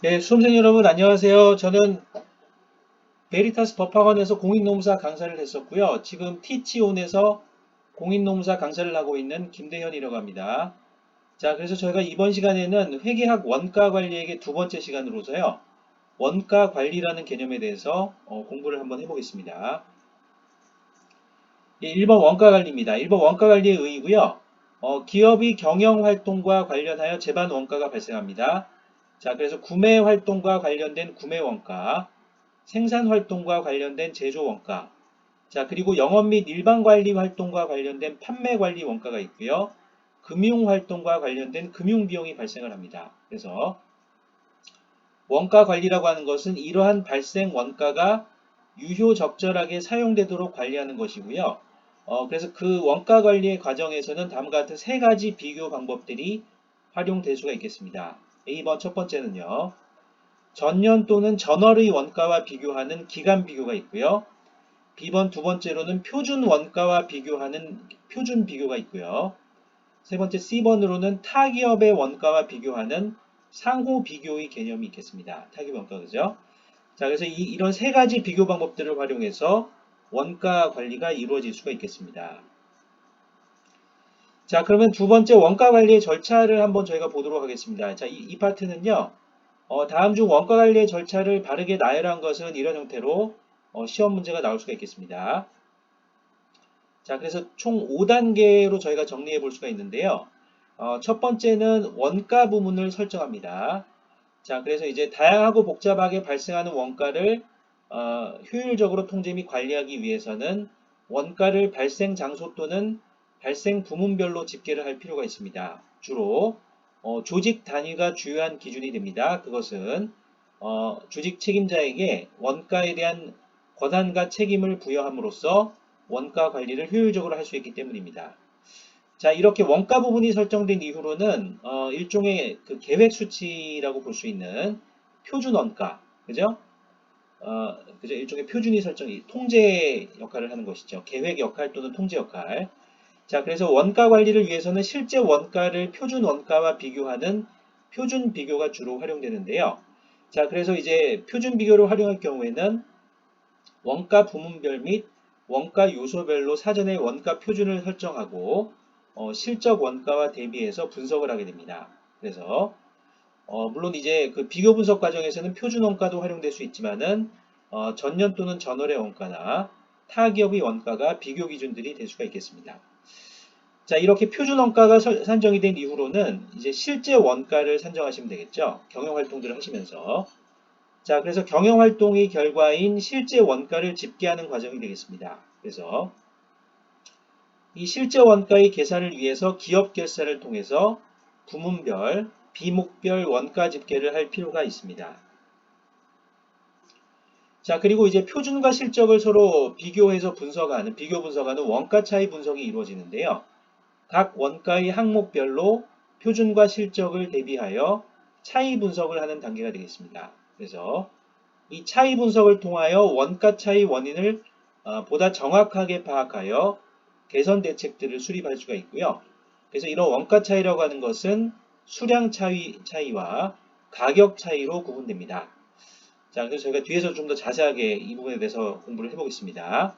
네, 수험생 여러분 안녕하세요. 저는 베리타스 법학원에서 공인노무사 강사를 했었고요. 지금 티치온에서 공인노무사 강사를 하고 있는 김대현이라고 합니다. 자, 그래서 저희가 이번 시간에는 회계학 원가 관리액의 두 번째 시간으로서요. 원가 관리라는 개념에 대해서 공부를 한번 해보겠습니다. 예, 1번 원가 관리입니다. 1번 원가 관리의 의의고요. 기업이 경영 활동과 관련하여 제반 원가가 발생합니다. 자, 그래서 구매 활동과 관련된 구매 원가, 생산 활동과 관련된 제조 원가, 자, 그리고 영업 및 일반 관리 활동과 관련된 판매 관리 원가가 있고요. 금융 활동과 관련된 금융 비용이 발생을 합니다. 그래서 원가 관리라고 하는 것은 이러한 발생 원가가 유효적절하게 사용되도록 관리하는 것이고요. 그래서 그 원가 관리의 과정에서는 다음과 같은 세 가지 비교 방법들이 활용될 수가 있겠습니다. A번 첫 번째는요. 전년 또는 전월의 원가와 비교하는 기간 비교가 있고요. B번 두 번째로는 표준 원가와 비교하는 표준 비교가 있고요. 세 번째 C번으로는 타기업의 원가와 비교하는 상호 비교의 개념이 있겠습니다. 타기업 원가 그죠? 자, 그래서 이런 세 가지 비교 방법들을 활용해서 원가 관리가 이루어질 수가 있겠습니다. 자, 그러면 두 번째 원가 관리의 절차를 한번 저희가 보도록 하겠습니다. 자, 이 파트는요. 다음 중 원가 관리의 절차를 바르게 나열한 것은 이런 형태로 시험 문제가 나올 수가 있겠습니다. 자, 그래서 총 5단계로 저희가 정리해 볼 수가 있는데요. 첫 번째는 원가 부문을 설정합니다. 자, 그래서 이제 다양하고 복잡하게 발생하는 원가를 효율적으로 통제 및 관리하기 위해서는 원가를 발생 장소 또는 발생 부문별로 집계를 할 필요가 있습니다. 주로 조직 단위가 주요한 기준이 됩니다. 그것은 조직 책임자에게 원가에 대한 권한과 책임을 부여함으로써 원가 관리를 효율적으로 할 수 있기 때문입니다. 자, 이렇게 원가 부분이 설정된 이후로는 일종의 그 계획 수치라고 볼 수 있는 표준 원가, 그죠? 그죠? 일종의 표준이 설정이 통제 역할을 하는 것이죠. 계획 역할 또는 통제 역할. 자, 그래서 원가 관리를 위해서는 실제 원가를 표준 원가와 비교하는 표준 비교가 주로 활용되는데요. 자, 그래서 이제 표준 비교를 활용할 경우에는 원가 부문별 및 원가 요소별로 사전에 원가 표준을 설정하고 실적 원가와 대비해서 분석을 하게 됩니다. 그래서 물론 이제 그 비교 분석 과정에서는 표준 원가도 활용될 수 있지만은 전년 또는 전월의 원가나 타 기업의 원가가 비교 기준들이 될 수가 있겠습니다. 자, 이렇게 표준 원가가 산정이 된 이후로는 이제 실제 원가를 산정하시면 되겠죠. 경영 활동들을 하시면서. 자, 그래서 경영 활동의 결과인 실제 원가를 집계하는 과정이 되겠습니다. 그래서 이 실제 원가의 계산을 위해서 기업 결산을 통해서 부문별, 비목별 원가 집계를 할 필요가 있습니다. 자, 그리고 이제 표준과 실적을 서로 비교해서 분석하는, 비교 분석하는 원가 차이 분석이 이루어지는데요. 각 원가의 항목별로 표준과 실적을 대비하여 차이 분석을 하는 단계가 되겠습니다. 그래서 이 차이 분석을 통하여 원가 차이 원인을 보다 정확하게 파악하여 개선 대책들을 수립할 수가 있고요. 그래서 이런 원가 차이라고 하는 것은 수량 차이와 가격 차이로 구분됩니다. 자, 그래서 저희가 뒤에서 좀 더 자세하게 이 부분에 대해서 공부를 해보겠습니다.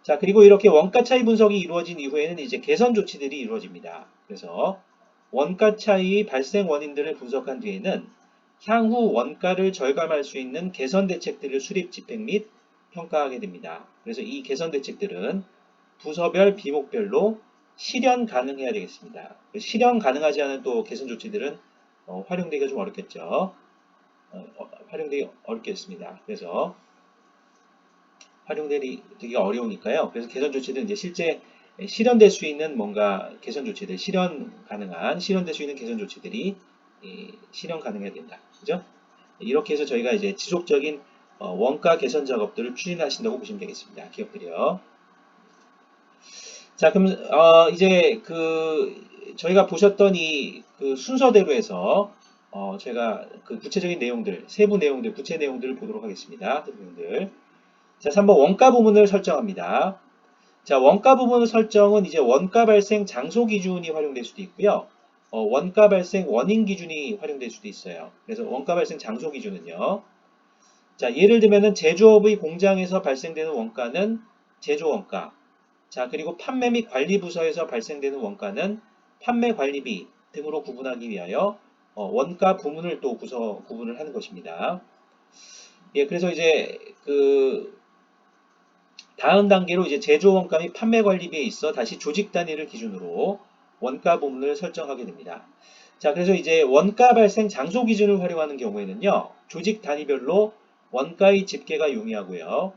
자, 그리고 이렇게 원가 차이 분석이 이루어진 이후에는 이제 개선 조치들이 이루어집니다. 그래서 원가 차이 발생 원인들을 분석한 뒤에는 향후 원가를 절감할 수 있는 개선 대책들을 수립 집행 및 평가하게 됩니다. 그래서 이 개선 대책들은 부서별 비목별로 실현 가능해야 되겠습니다. 실현 가능하지 않은 또 개선 조치들은 활용되기가 좀 어렵겠죠. 활용되기 어렵겠습니다. 그래서 활용되기가 어려우니까요. 그래서 개선 조치들은 이제 실제 실현될 수 있는 뭔가 개선 조치들, 실현될 수 있는 개선 조치들이 실현 가능해야 된다. 그죠? 이렇게 해서 저희가 이제 지속적인 원가 개선 작업들을 추진하신다고 보시면 되겠습니다. 기업들이요. 자, 그럼 이제 그 저희가 보셨던 이그 순서대로 해서 제가 그 구체적인 내용들, 세부 내용들, 구체 내용들을 보도록 하겠습니다. 세부 내용들. 자, 3번 원가 부문을 설정합니다. 자, 원가 부문 설정은 이제 원가 발생 장소 기준이 활용될 수도 있고요. 원가 발생 원인 기준이 활용될 수도 있어요. 그래서 원가 발생 장소 기준은요. 자, 예를 들면은 제조업의 공장에서 발생되는 원가는 제조 원가. 자, 그리고 판매 및 관리 부서에서 발생되는 원가는 판매 관리비 등으로 구분하기 위하여 원가 부문을 또 구분을 하는 것입니다. 예, 그래서 이제 그 다음 단계로 이제 제조 원가 및 판매 관리비에 있어 다시 조직 단위를 기준으로 원가 부문을 설정하게 됩니다. 자, 그래서 이제 원가 발생 장소 기준을 활용하는 경우에는요, 조직 단위별로 원가의 집계가 용이하고요.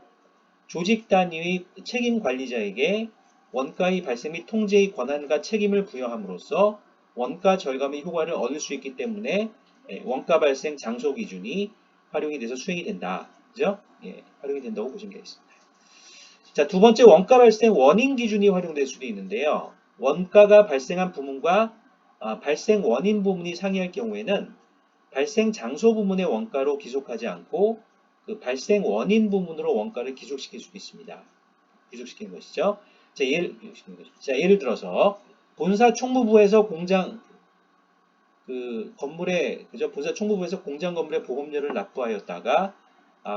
조직 단위의 책임 관리자에게 원가의 발생 및 통제의 권한과 책임을 부여함으로써 원가 절감의 효과를 얻을 수 있기 때문에 원가 발생 장소 기준이 활용이 돼서 수행이 된다. 그죠? 예, 활용이 된다고 보시면 되겠습니다. 자, 두 번째 원가 발생 원인 기준이 활용될 수도 있는데요. 원가가 발생한 부문과 발생 원인 부문이 상이할 경우에는 발생 장소 부문의 원가로 기속하지 않고 그 발생 원인 부문으로 원가를 기속시킬 수도 있습니다. 기속시키는 것이죠. 자, 예를 들어서 본사 총무부에서 공장 그 건물에 그죠? 본사 총무부에서 공장 건물에 보험료를 납부하였다가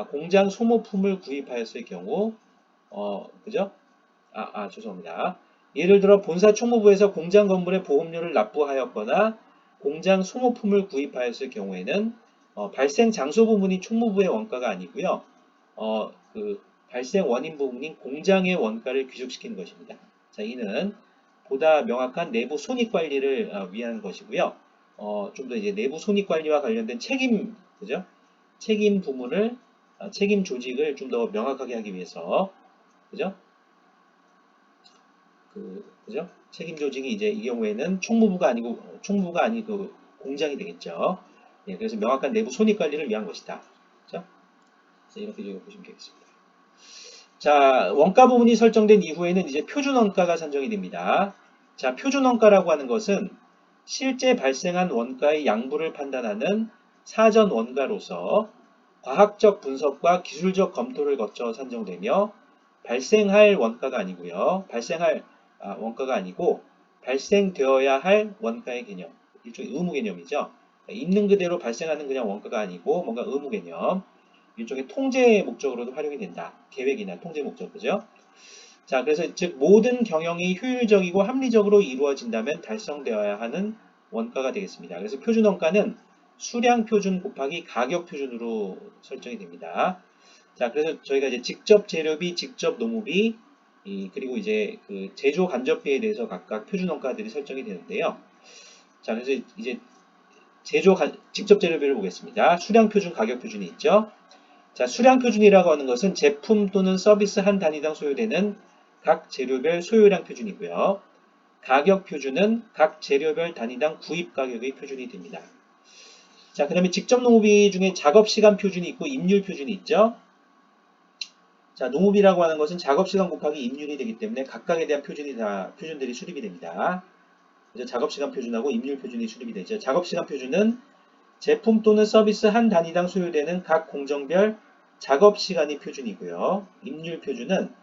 공장 소모품을 구입하였을 경우 그죠? 죄송합니다. 예를 들어 본사 총무부에서 공장 건물에 보험료를 납부하였거나 공장 소모품을 구입하였을 경우에는 발생 장소 부문이 총무부의 원가가 아니고요. 그 발생 원인 부문인 공장의 원가를 귀속시키는 것입니다. 자, 이는 보다 명확한 내부 손익 관리를 위한 것이고요. 좀 더 이제 내부 손익 관리와 관련된 책임, 그죠? 책임 부문을 책임 조직을 좀 더 명확하게 하기 위해서, 그죠? 그죠? 책임 조직이 이제 이 경우에는 총무부가 아니고 공장이 되겠죠. 예, 그래서 명확한 내부 손익 관리를 위한 것이다. 그죠? 그래서 이렇게 보시면 되겠습니다. 자, 원가 부분이 설정된 이후에는 이제 표준 원가가 산정이 됩니다. 자, 표준 원가라고 하는 것은 실제 발생한 원가의 양부를 판단하는 사전 원가로서 과학적 분석과 기술적 검토를 거쳐 산정되며 발생할 원가가 아니고요. 원가가 아니고 발생되어야 할 원가의 개념. 일종의 의무 개념이죠. 있는 그대로 발생하는 그냥 원가가 아니고 뭔가 의무 개념. 일종의 통제 목적으로도 활용이 된다. 계획이나 통제 목적, 그죠? 자, 그래서 즉 모든 경영이 효율적이고 합리적으로 이루어진다면 달성되어야 하는 원가가 되겠습니다. 그래서 표준 원가는 수량 표준 곱하기 가격 표준으로 설정이 됩니다. 자, 그래서 저희가 이제 직접 재료비, 직접 노무비, 그리고 이제 그 제조 간접비에 대해서 각각 표준 원가들이 설정이 되는데요. 자, 그래서 이제 직접 재료비를 보겠습니다. 수량 표준, 가격 표준이 있죠. 자, 수량 표준이라고 하는 것은 제품 또는 서비스 한 단위당 소요되는 각 재료별 소요량 표준이고요. 가격 표준은 각 재료별 단위당 구입 가격의 표준이 됩니다. 자, 그 다음에 직접 농업비 중에 작업시간 표준이 있고 임률 표준이 있죠. 자, 농업이라고 하는 것은 작업시간 곱하기 임률이 되기 때문에 각각에 대한 표준들이 수립이 됩니다. 그래서 작업시간 표준하고 임률 표준이 수립이 되죠. 작업시간 표준은 제품 또는 서비스 한 단위당 소요되는 각 공정별 작업시간이 표준이고요. 임률 표준은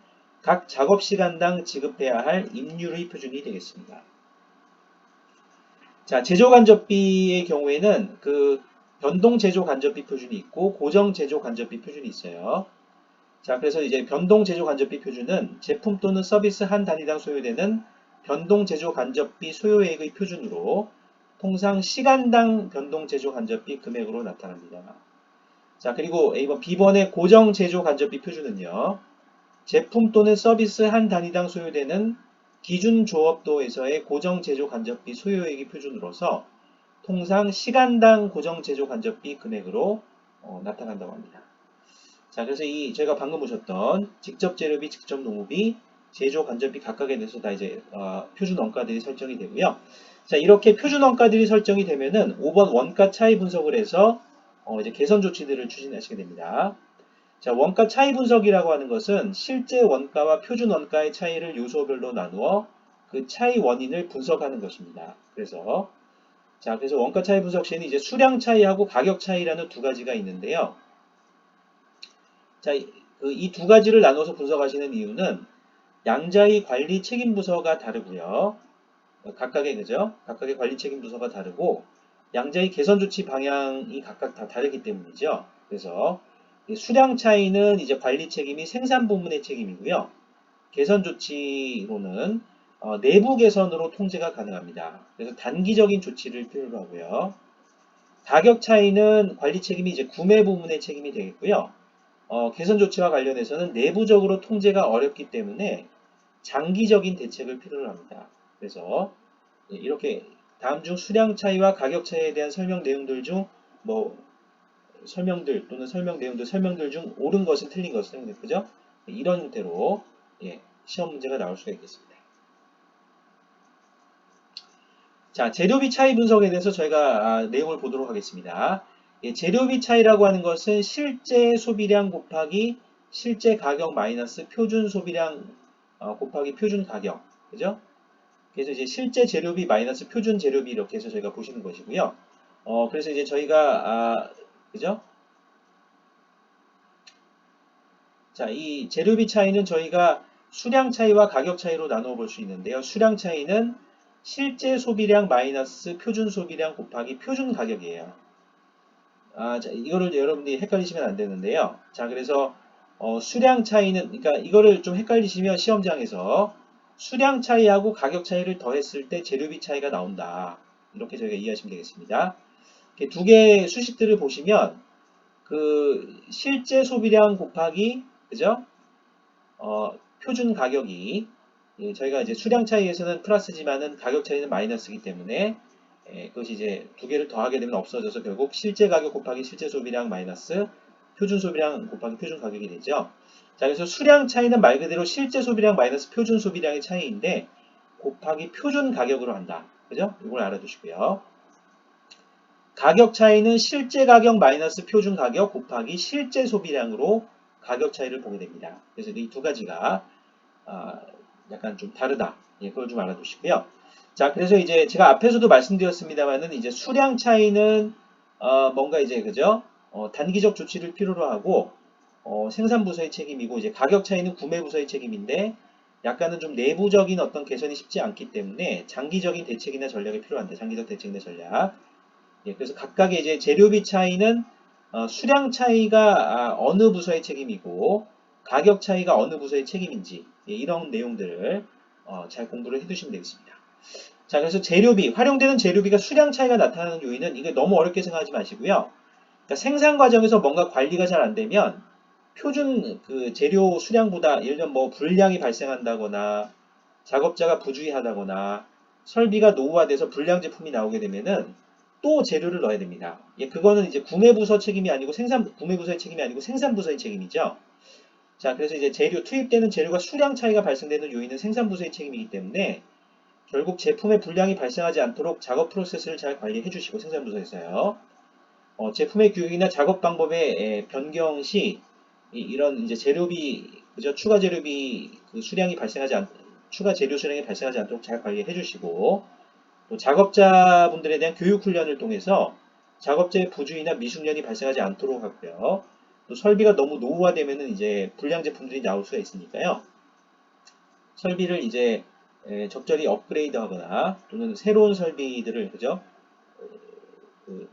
각 작업시간당 지급해야 할 임률의 표준이 되겠습니다. 자, 제조간접비의 경우에는 그 변동 제조간접비 표준이 있고 고정 제조간접비 표준이 있어요. 자, 그래서 이제 변동 제조간접비 표준은 제품 또는 서비스 한 단위당 소요되는 변동 제조간접비 소요액의 표준으로 통상 시간당 변동 제조 간접비 금액으로 나타납니다. 자, 그리고 이번 B번의 고정 제조 간접비 표준은요. 제품 또는 서비스 한 단위당 소요되는 기준 조업도에서의 고정 제조 간접비 소요액의 표준으로서 통상 시간당 고정 제조 간접비 금액으로 나타난다고 합니다. 자, 그래서 제가 방금 보셨던 직접 재료비, 직접 농업비, 제조 간접비 각각에 대해서 다 이제 표준 원가들이 설정이 되고요. 자, 이렇게 표준 원가들이 설정이 되면은 5번 원가 차이 분석을 해서 이제 개선 조치들을 추진하시게 됩니다. 자, 원가 차이 분석이라고 하는 것은 실제 원가와 표준 원가의 차이를 요소별로 나누어 그 차이 원인을 분석하는 것입니다. 그래서 원가 차이 분석 시에는 이제 수량 차이하고 가격 차이라는 두 가지가 있는데요. 자, 이 두 가지를 나눠서 분석하시는 이유는 양자의 관리 책임 부서가 다르고요. 각각의 그죠? 각각의 관리 책임 부서가 다르고 양자의 개선 조치 방향이 각각 다 다르기 때문이죠. 그래서 수량 차이는 이제 관리 책임이 생산 부문의 책임이고요. 개선 조치로는 내부 개선으로 통제가 가능합니다. 그래서 단기적인 조치를 필요로 하고요. 가격 차이는 관리 책임이 이제 구매 부문의 책임이 되겠고요. 개선 조치와 관련해서는 내부적으로 통제가 어렵기 때문에 장기적인 대책을 필요로 합니다. 그래서 이렇게 다음 중 수량 차이와 가격 차이에 대한 설명 내용들 중 뭐 설명들 또는 설명들 중 옳은 것은 틀린 것은 그죠? 이런 형태로 시험 문제가 나올 수가 있겠습니다. 자, 재료비 차이 분석에 대해서 저희가 내용을 보도록 하겠습니다. 재료비 차이라고 하는 것은 실제 소비량 곱하기 실제 가격 마이너스 표준 소비량 곱하기 표준 가격. 그죠? 그래서 이제 실제 재료비 마이너스 표준 재료비 이렇게 해서 저희가 보시는 것이고요. 그래서 이제 저희가 그죠? 자, 이 재료비 차이는 저희가 수량 차이와 가격 차이로 나누어 볼 수 있는데요. 수량 차이는 실제 소비량 마이너스 표준 소비량 곱하기 표준 가격이에요. 자, 이거를 여러분들이 헷갈리시면 안 되는데요. 자, 그래서 수량 차이는 그러니까 이거를 좀 헷갈리시면 시험장에서 수량 차이하고 가격 차이를 더했을 때 재료비 차이가 나온다. 이렇게 저희가 이해하시면 되겠습니다. 이렇게 두 개의 수식들을 보시면 그 실제 소비량 곱하기 그죠? 표준 가격이 저희가 이제 수량 차이에서는 플러스지만은 가격 차이는 마이너스이기 때문에 그것이 이제 두 개를 더하게 되면 없어져서 결국 실제 가격 곱하기 실제 소비량 마이너스 표준 소비량 곱하기 표준 가격이 되죠. 자, 그래서 수량 차이는 말 그대로 실제 소비량 마이너스 표준 소비량의 차이인데 곱하기 표준 가격으로 한다. 그죠? 이걸 알아두시고요. 가격 차이는 실제 가격 마이너스 표준 가격 곱하기 실제 소비량으로 가격 차이를 보게 됩니다. 그래서 이 두 가지가 약간 좀 다르다. 그걸 좀 알아두시고요. 자, 그래서 이제 제가 앞에서도 말씀드렸습니다만은 이제 수량 차이는 뭔가 이제 그죠? 단기적 조치를 필요로 하고 생산 부서의 책임이고 이제 가격 차이는 구매 부서의 책임인데 약간은 좀 내부적인 어떤 개선이 쉽지 않기 때문에 장기적인 대책이나 전략이 필요한데 장기적 대책이나 전략. 그래서 각각의 이제 재료비 차이는 수량 차이가 어느 부서의 책임이고 가격 차이가 어느 부서의 책임인지 이런 내용들을 잘 공부를 해두시면 되겠습니다. 자, 그래서 재료비, 활용되는 재료비가 수량 차이가 나타나는 요인은 이게 너무 어렵게 생각하지 마시고요. 그러니까 생산 과정에서 뭔가 관리가 잘 안 되면 표준 그 재료 수량보다 예를 들면 뭐 불량이 발생한다거나 작업자가 부주의하다거나 설비가 노후화돼서 불량 제품이 나오게 되면은 또 재료를 넣어야 됩니다. 그거는 이제 구매부서 책임이 아니고 구매부서의 책임이 아니고 생산부서의 책임이죠. 자, 그래서 이제 투입되는 재료가 수량 차이가 발생되는 요인은 생산부서의 책임이기 때문에 결국 제품의 불량이 발생하지 않도록 작업 프로세스를 잘 관리해 주시고 생산부서에서요. 제품의 규격이나 작업 방법의 변경 시 이런 이제 재료비, 그죠? 추가 재료비 그 수량이 발생하지 않, 추가 재료 수량이 발생하지 않도록 잘 관리해 주시고 또 작업자분들에 대한 교육 훈련을 통해서 작업자의 부주의나 미숙련이 발생하지 않도록 하고요. 또 설비가 너무 노후화되면은 이제 불량 제품들이 나올 수가 있으니까요. 설비를 이제 적절히 업그레이드하거나 또는 새로운 설비들을 그죠? 그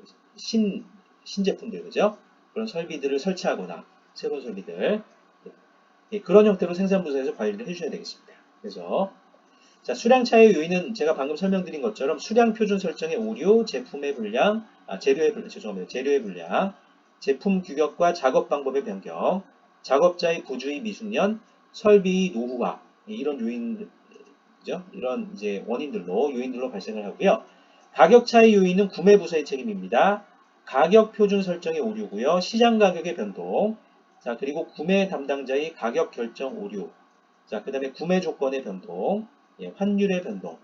신제품들 그죠? 그런 설비들을 설치하거나 새로운 설비들 그런 형태로 생산부서에서 관리를 해주셔야 되겠습니다. 그래서 자, 수량 차이 요인은 제가 방금 설명드린 것처럼 수량 표준 설정의 오류, 제품의 불량, 재료의 불량, 죄송합니다. 재료의 불량, 제품 규격과 작업 방법의 변경, 작업자의 부주의 미숙련, 설비 노후화 이런 요인들, 그죠? 이런 이제 요인들로 발생을 하고요. 가격 차이 요인은 구매 부서의 책임입니다. 가격 표준 설정의 오류고요. 시장 가격의 변동. 자, 그리고 구매 담당자의 가격 결정 오류. 자, 그 다음에 구매 조건의 변동. 환율의 변동.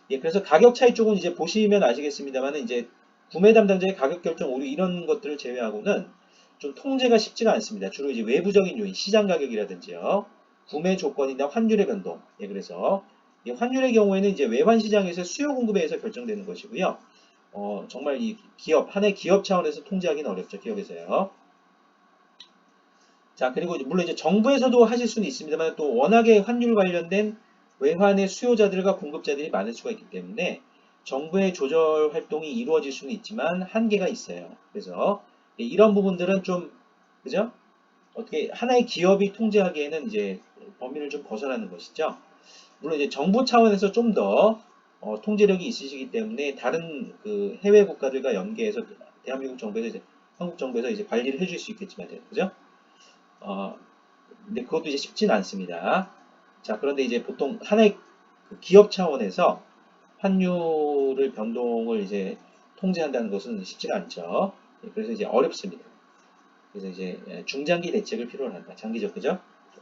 그래서 가격 차이 쪽은 이제 보시면 아시겠습니다만 이제 구매 담당자의 가격 결정 오류 이런 것들을 제외하고는 좀 통제가 쉽지가 않습니다. 주로 이제 외부적인 요인, 시장 가격이라든지요. 구매 조건이나 환율의 변동. 그래서 환율의 경우에는 이제 외환 시장에서 수요 공급에 의해서 결정되는 것이고요. 정말 이 한해 기업 차원에서 통제하기는 어렵죠. 기업에서요. 자, 그리고 물론 이제 정부에서도 하실 수는 있습니다만 또 워낙에 환율 관련된 외환의 수요자들과 공급자들이 많을 수가 있기 때문에 정부의 조절 활동이 이루어질 수는 있지만 한계가 있어요. 그래서 이런 부분들은 좀 그죠? 어떻게 하나의 기업이 통제하기에는 이제 범위를 좀 벗어나는 것이죠. 물론 이제 정부 차원에서 좀 더 통제력이 있으시기 때문에 다른 그 해외 국가들과 연계해서 대한민국 정부에서 이제 한국 정부에서 이제 관리를 해줄 수 있겠지만 그죠? 어, 근데 그것도 이제 쉽지는 않습니다. 자, 그런데 이제 보통 하나의 그 기업 차원에서 환율을 변동을 이제 통제한다는 것은 쉽지가 않죠. 그래서 이제 어렵습니다. 그래서 이제 중장기 대책을 필요로 한다. 장기적 그죠?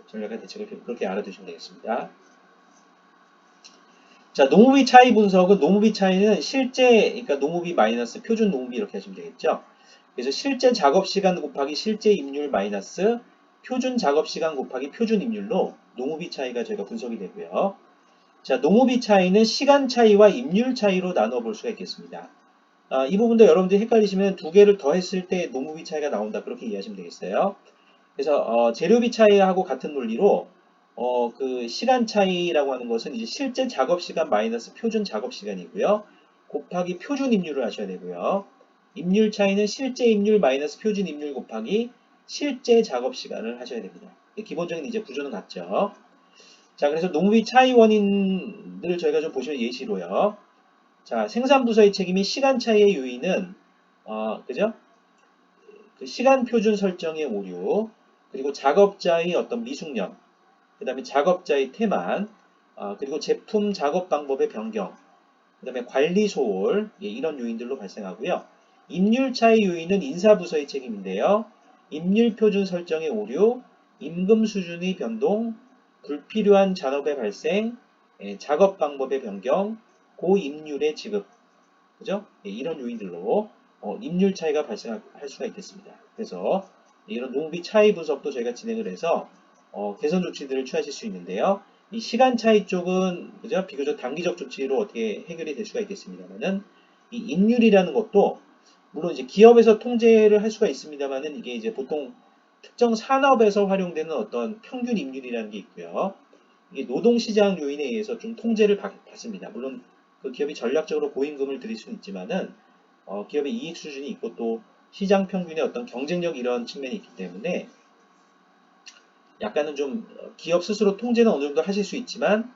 전략의 대책을 그렇게 알아두시면 되겠습니다. 자, 농업비 차이 분석은 농업비 차이는 실제 그러니까 농업비 마이너스 표준 농업비 이렇게 하시면 되겠죠. 그래서 실제 작업 시간 곱하기 실제 임률 마이너스 표준 작업 시간 곱하기 표준 임률로 농업비 차이가 저희가 분석이 되고요. 자, 농업비 차이는 시간 차이와 임률 차이로 나눠 볼 수가 있겠습니다. 이 부분도 여러분들이 헷갈리시면 두 개를 더했을 때 농업비 차이가 나온다. 그렇게 이해하시면 되겠어요. 그래서 재료비 차이하고 같은 논리로 그 시간 차이라고 하는 것은 이제 실제 작업 시간 마이너스 표준 작업 시간이고요. 곱하기 표준 임률을 하셔야 되고요. 임률 차이는 실제 임률 마이너스 표준 임률 곱하기 실제 작업 시간을 하셔야 됩니다. 기본적인 이제 구조는 같죠. 자, 그래서 농업비 차이 원인들을 저희가 좀 보시면 예시로요. 자, 생산부서의 책임이 시간 차이의 요인은 그죠? 그 시간 표준 설정의 오류, 그리고 작업자의 어떤 미숙련, 그 다음에 작업자의 태만, 그리고 제품 작업 방법의 변경, 그 다음에 관리 소홀, 이런 요인들로 발생하고요. 임률 차이 요인은 인사부서의 책임인데요. 임률 표준 설정의 오류, 임금 수준의 변동, 불필요한 잔업의 발생, 작업 방법의 변경, 고임률의 지급, 그죠? 이런 요인들로 임률 차이가 발생할 수가 있겠습니다. 그래서 이런 농비 차이 분석도 저희가 진행을 해서 개선 조치들을 취하실 수 있는데요. 이 시간 차이 쪽은 그죠? 비교적 단기적 조치로 어떻게 해결이 될 수가 있겠습니다만은 이 임률이라는 것도 물론 이제 기업에서 통제를 할 수가 있습니다만은 이게 이제 보통 특정 산업에서 활용되는 어떤 평균 임률이라는 게 있고요. 이게 노동시장 요인에 의해서 좀 통제를 받습니다. 물론 그 기업이 전략적으로 고임금을 들일 수는 있지만은 기업의 이익 수준이 있고 또 시장 평균의 어떤 경쟁력 이런 측면이 있기 때문에 약간은 좀 기업 스스로 통제는 어느 정도 하실 수 있지만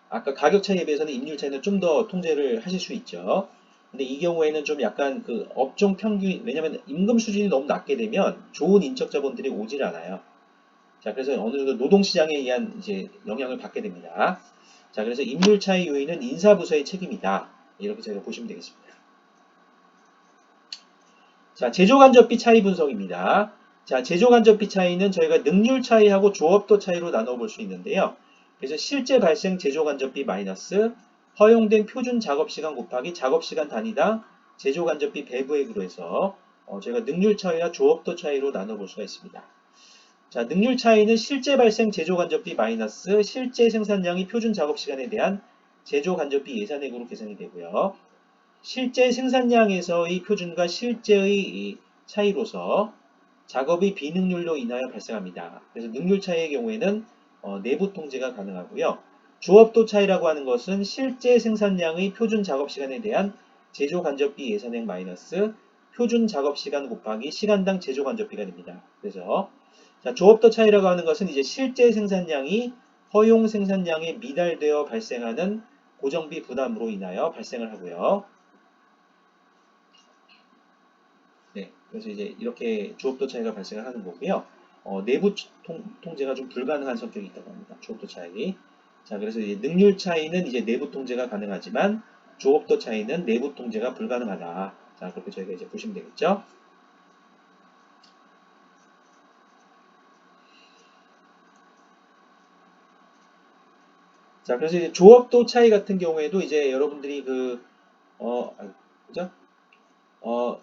아까 가격 차이에 비해서는 임률 차이는 좀 더 통제를 하실 수 있죠. 근데 이 경우에는 좀 약간 그 업종 평균 왜냐면 임금 수준이 너무 낮게 되면 좋은 인적 자본들이 오질 않아요. 자, 그래서 어느 정도 노동시장에 의한 이제 영향을 받게 됩니다. 자, 그래서 임률 차이 요인은 인사부서의 책임이다. 이렇게 저희가 보시면 되겠습니다. 자, 제조간접비 차이 분석입니다. 자, 제조간접비 차이는 저희가 능률 차이하고 조업도 차이로 나눠볼 수 있는데요. 그래서 실제 발생 제조간접비 마이너스 허용된 표준 작업시간 곱하기 작업시간 단위당 제조간접비 배부액으로 해서 저희가 능률 차이와 조업도 차이로 나눠볼 수가 있습니다. 자, 능률 차이는 실제 발생 제조간접비 마이너스 실제 생산량이 표준 작업시간에 대한 제조간접비 예산액으로 계산이 되고요. 실제 생산량에서의 표준과 실제의 차이로서 작업의 비능률로 인하여 발생합니다. 그래서 능률 차이의 경우에는 내부 통제가 가능하고요. 조업도 차이라고 하는 것은 실제 생산량의 표준 작업시간에 대한 제조간접비 예산액 마이너스 표준 작업시간 곱하기 시간당 제조간접비가 됩니다. 그래서 자, 조업도 차이라고 하는 것은 이제 실제 생산량이 허용 생산량에 미달되어 발생하는 고정비 부담으로 인하여 발생을 하고요. 네, 그래서 이제 이렇게 조업도 차이가 발생을 하는 거고요. 내부 통제가 좀 불가능한 성격이 있다고 합니다. 조업도 차이. 자, 그래서 이제 능률 차이는 이제 내부 통제가 가능하지만 조업도 차이는 내부 통제가 불가능하다. 자, 그렇게 저희가 이제 보시면 되겠죠. 자, 그래서 이제 조업도 차이 같은 경우에도 이제 여러분들이 그죠? 어,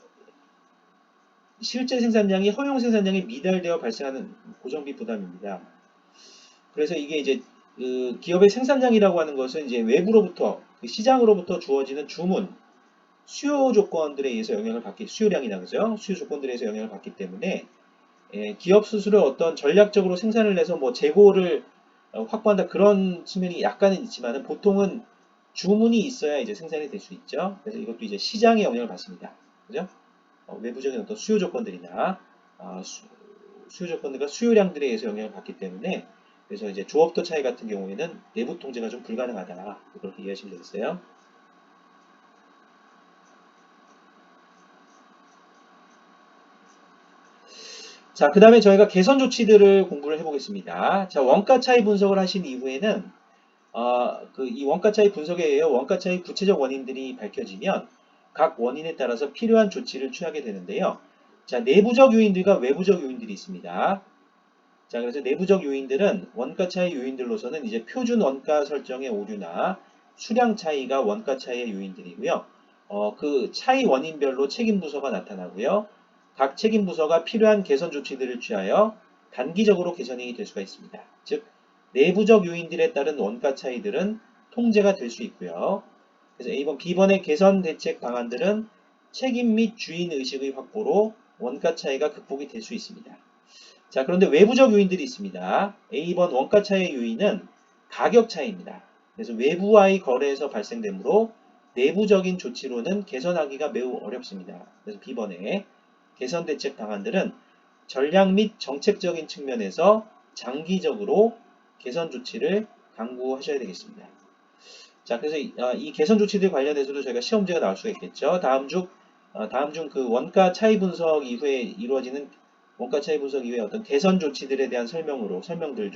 실제 생산량이 허용 생산량에 미달되어 발생하는 고정비 부담입니다. 그래서 이게 이제 그 기업의 생산량이라고 하는 것은 이제 외부로부터 그 시장으로부터 주어지는 주문, 수요 조건들에 의해서 영향을 받기, 수요량이나 그죠? 수요 조건들에 의해서 영향을 받기 때문에 기업 스스로 어떤 전략적으로 생산을 해서 뭐 재고를 확보한다 그런 측면이 약간은 있지만은 보통은 주문이 있어야 이제 생산이 될 수 있죠. 그래서 이것도 이제 시장의 영향을 받습니다. 그죠? 외부적인 어떤 수요 조건들이나 수요 조건들과 수요량들에 의해서 영향을 받기 때문에 그래서 이제 조업도 차이 같은 경우에는 내부 통제가 좀 불가능하다. 그렇게 이해하시면 되겠어요. 자, 그 다음에 저희가 개선 조치들을 공부를 해보겠습니다. 자, 원가 차이 분석을 하신 이후에는 이 원가 차이 분석에 의해 원가 차이 구체적 원인들이 밝혀지면 각 원인에 따라서 필요한 조치를 취하게 되는데요. 자, 내부적 요인들과 외부적 요인들이 있습니다. 자, 그래서 내부적 요인들은 원가 차이 요인들로서는 이제 표준 원가 설정의 오류나 수량 차이가 원가 차이의 요인들이고요. 그 차이 원인별로 책임 부서가 나타나고요. 각 책임 부서가 필요한 개선 조치들을 취하여 단기적으로 개선이 될 수가 있습니다. 즉, 내부적 요인들에 따른 원가 차이들은 통제가 될 수 있고요. 그래서 A번, B번의 개선 대책 방안들은 책임 및 주인 의식의 확보로 원가 차이가 극복이 될 수 있습니다. 자, 그런데 외부적 요인들이 있습니다. A번 원가 차이의 요인은 가격 차이입니다. 그래서 외부와의 거래에서 발생되므로 내부적인 조치로는 개선하기가 매우 어렵습니다. 그래서 B번에 개선 대책 방안들은 전략 및 정책적인 측면에서 장기적으로 개선 조치를 강구하셔야 되겠습니다. 자, 그래서 이 개선 조치들 관련해서도 저희가 시험 문제가 나올 수가 있겠죠. 다음 중 그 원가 차이 분석 이후에 이루어지는 원가 차이 분석 이후에 어떤 개선 조치들에 대한 설명 내용들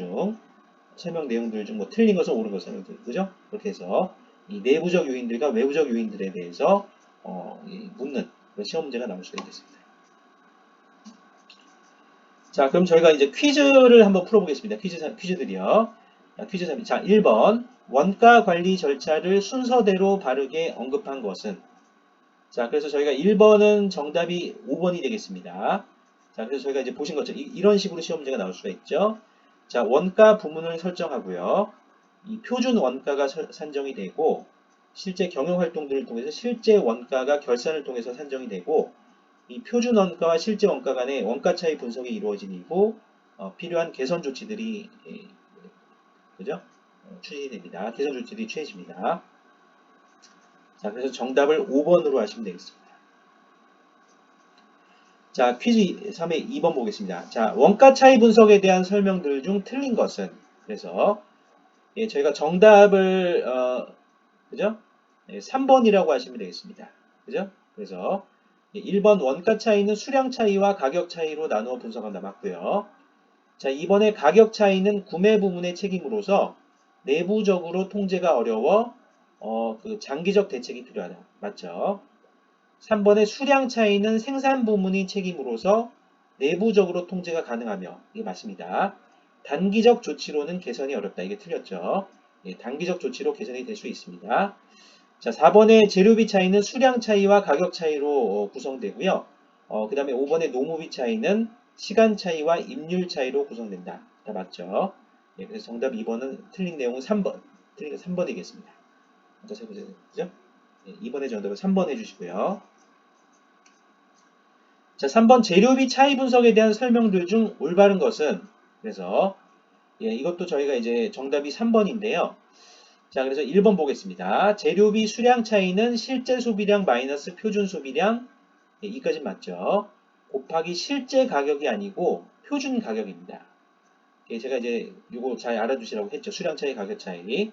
중 뭐 틀린 것은 옳은 것은 그죠? 그렇게 해서 이 내부적 요인들과 외부적 요인들에 대해서 묻는 그런 시험 문제가 나올 수가 있겠습니다. 자, 그럼 저희가 이제 퀴즈를 한번 풀어보겠습니다. 퀴즈들이요. 퀴즈 3. 자, 1번. 원가 관리 절차를 순서대로 바르게 언급한 것은? 자, 그래서 저희가 1번은 정답이 5번이 되겠습니다. 자, 그래서 저희가 이제 보신 것처럼 이런 식으로 시험 문제가 나올 수가 있죠. 자, 원가 부문을 설정하고요. 이 표준 원가가 산정이 되고, 실제 경영 활동들을 통해서 실제 원가가 결산을 통해서 산정이 되고, 이 표준 원가와 실제 원가 간의 원가 차이 분석이 이루어진 이후 필요한 개선 조치들이 그죠? 추진이 됩니다. 개선 조치들이 취해집니다. 자, 그래서 정답을 5번으로 하시면 되겠습니다. 자, 퀴즈 3의 2번 보겠습니다. 자, 원가 차이 분석에 대한 설명들 중 틀린 것은? 그래서 저희가 정답을 그죠? 3번이라고 하시면 되겠습니다. 그죠? 그래서 1번 원가 차이는 수량 차이와 가격 차이로 나누어 분석한다 맞고요. 자, 이번에 가격 차이는 구매 부문의 책임으로서 내부적으로 통제가 어려워 그 장기적 대책이 필요하다. 맞죠? 3번의 수량 차이는 생산 부문의 책임으로서 내부적으로 통제가 가능하며 이게 맞습니다. 단기적 조치로는 개선이 어렵다. 이게 틀렸죠. 단기적 조치로 개선이 될 수 있습니다. 자, 4번의 재료비 차이는 수량 차이와 가격 차이로 구성되고요. 그 다음에 5번의 노무비 차이는 시간 차이와 임률 차이로 구성된다. 다 맞죠? 그래서 정답 2번은 틀린 내용은 3번. 틀린 거 3번이겠습니다. 먼저 세보세요. 그죠? 2번의 정답은 3번 해주시고요. 자, 3번 재료비 차이 분석에 대한 설명들 중 올바른 것은? 그래서 이것도 저희가 이제 정답이 3번인데요. 자, 그래서 1번 보겠습니다. 재료비 수량 차이는 실제 소비량 마이너스 표준 소비량, 이까지 맞죠? 곱하기 실제 가격이 아니고 표준 가격입니다. 제가 이제 이거 잘 알아두시라고 했죠. 수량 차이, 가격 차이.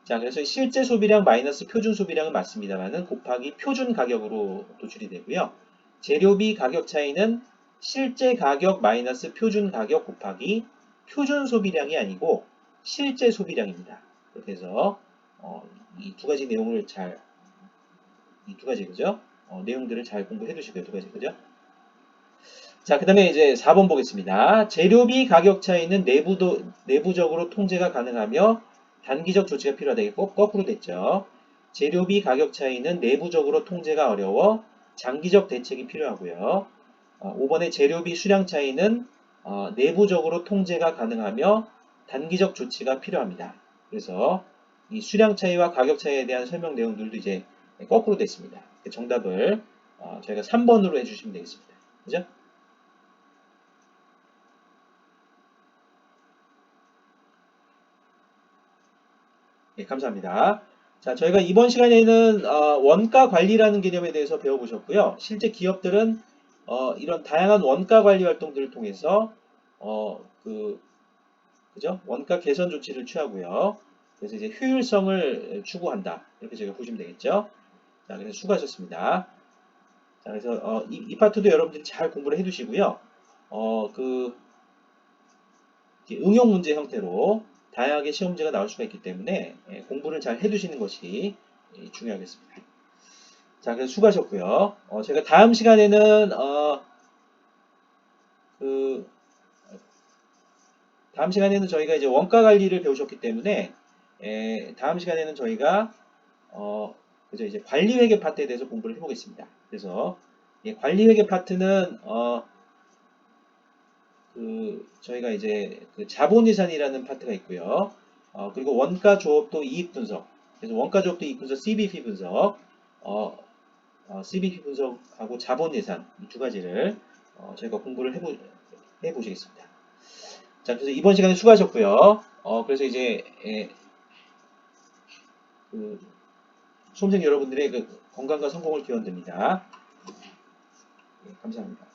자, 그래서 실제 소비량 마이너스 표준 소비량은 맞습니다만은 곱하기 표준 가격으로 도출이 되고요. 재료비 가격 차이는 실제 가격 마이너스 표준 가격 곱하기 표준 소비량이 아니고 실제 소비량입니다. 그렇게 해서 이 두 가지 내용을 이 두 가지 그죠? 내용들을 잘 공부해 두시고요. 두 가지 그죠? 자, 그 다음에 이제 4번 보겠습니다. 재료비 가격 차이는 내부적으로 통제가 가능하며 단기적 조치가 필요하다. 이게 거꾸로 됐죠. 재료비 가격 차이는 내부적으로 통제가 어려워 장기적 대책이 필요하고요. 5번의 재료비 수량 차이는 내부적으로 통제가 가능하며 단기적 조치가 필요합니다. 그래서 이 수량 차이와 가격 차이에 대한 설명 내용들도 이제 거꾸로 됐습니다. 정답을 저희가 3번으로 해주시면 되겠습니다. 그죠? 예, 감사합니다. 자, 저희가 이번 시간에는 원가 관리라는 개념에 대해서 배워보셨고요. 실제 기업들은 이런 다양한 원가 관리 활동들을 통해서 어, 그, 그죠? 원가 개선 조치를 취하고요. 그래서 이제 효율성을 추구한다. 이렇게 저희가 보시면 되겠죠? 자, 그래서 수고하셨습니다. 자, 그래서 이 파트도 여러분들이 잘 공부를 해두시고요. 그 응용 문제 형태로 다양하게 시험 문제가 나올 수가 있기 때문에 공부를 잘 해두시는 것이 중요하겠습니다. 자, 그래서 수고하셨고요. 제가 다음 시간에는 그 다음 시간에는 저희가 이제 원가 관리를 배우셨기 때문에 다음 시간에는 저희가 그죠 이제 관리회계 파트에 대해서 공부를 해보겠습니다. 그래서 관리회계 파트는 저희가 이제 그 자본위산이라는 파트가 있고요. 그리고 원가 조업도 이익 분석. 그래서 원가 조업도 이익 분석, CBP 분석, CBP 분석하고 자본예산 이 두 가지를 저희가 공부를 해보시겠습니다. 자, 그래서 이번 시간에 수고하셨고요. 그래서 이제 그 수험생 여러분들의 그 건강과 성공을 기원드립니다. 예, 감사합니다.